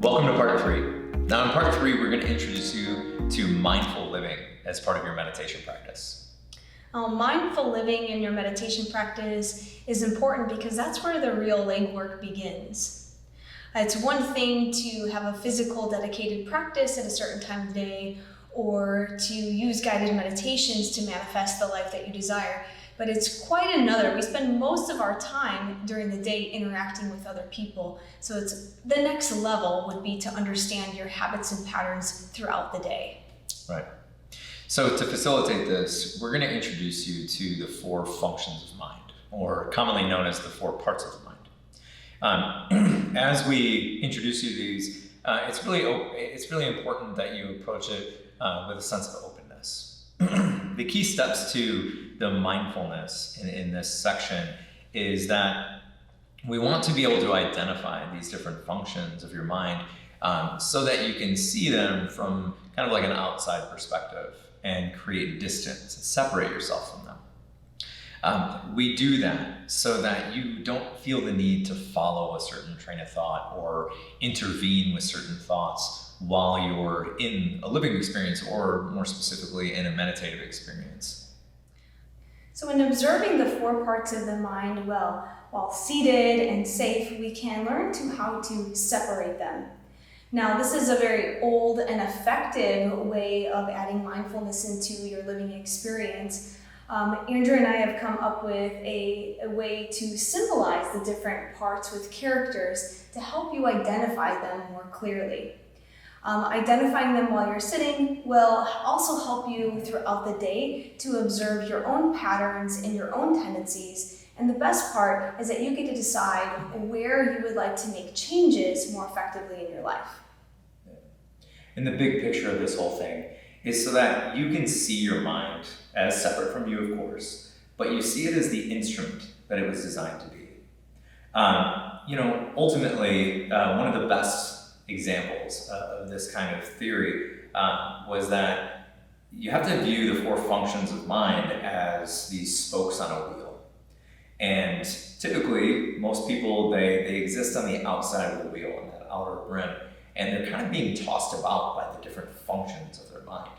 Welcome to part 3. Now in part 3, we're going to introduce you to mindful living as part of your meditation practice. Mindful living in your meditation practice is important because that's where the real legwork begins. It's one thing to have a physical dedicated practice at a certain time of day or to use guided meditations to manifest the life that you desire, but it's quite another. We spend most of our time during the day interacting with other people, so it's the next level would be to understand your habits and patterns throughout the day. Right. So to facilitate this, we're going to introduce you to the 4 functions of mind, or commonly known as the 4 parts of the mind. As we introduce you to these, it's really important that you approach it with a sense of openness. The key steps to the mindfulness in this section is that we want to be able to identify these different functions of your mind so that you can see them from kind of like an outside perspective and create distance and separate yourself from them. We do that so that you don't feel the need to follow a certain train of thought or intervene with certain thoughts while you're in a living experience, or more specifically in a meditative experience. So in observing the 4 parts of the mind while seated and safe, we can learn how to separate them. Now, this is a very old and effective way of adding mindfulness into your living experience. Andrew and I have come up with a way to symbolize the different parts with characters to help you identify them more clearly. Identifying them while you're sitting will also help you throughout the day to observe your own patterns and your own tendencies. And the best part is that you get to decide where you would like to make changes more effectively in your life. And the big picture of this whole thing is so that you can see your mind as separate from you, of course, but you see it as the instrument that it was designed to be. Ultimately, one of the best examples of this kind of theory was that you have to view the 4 functions of mind as these spokes on a wheel. And typically, most people, they exist on the outside of the wheel, in that outer rim, and they're kind of being tossed about by the different functions of their mind.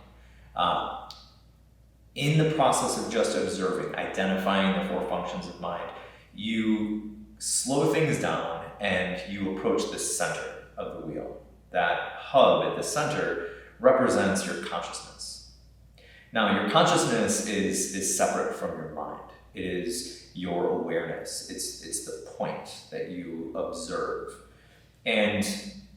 In the process of just observing, identifying the 4 functions of mind, you slow things down and you approach the center of the wheel. That hub at the center represents your consciousness. Now, your consciousness is separate from your mind. It is your awareness. It's the point that you observe. And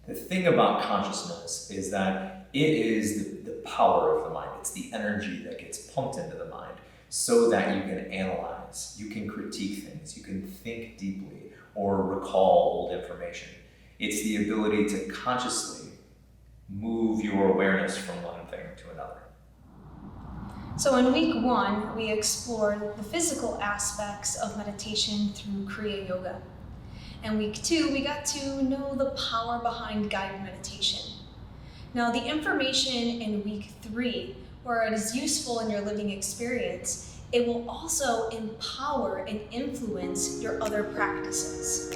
the thing about consciousness is that it is the power of the mind. It's the energy that gets pumped into the mind so that you can analyze, you can critique things, you can think deeply or recall old information. It's the ability to consciously move your awareness from one thing to another. So in week 1, we explored the physical aspects of meditation through Kriya Yoga. And week 2, we got to know the power behind guided meditation. Now, the information in week 3, where it is useful in your living experience, it will also empower and influence your other practices.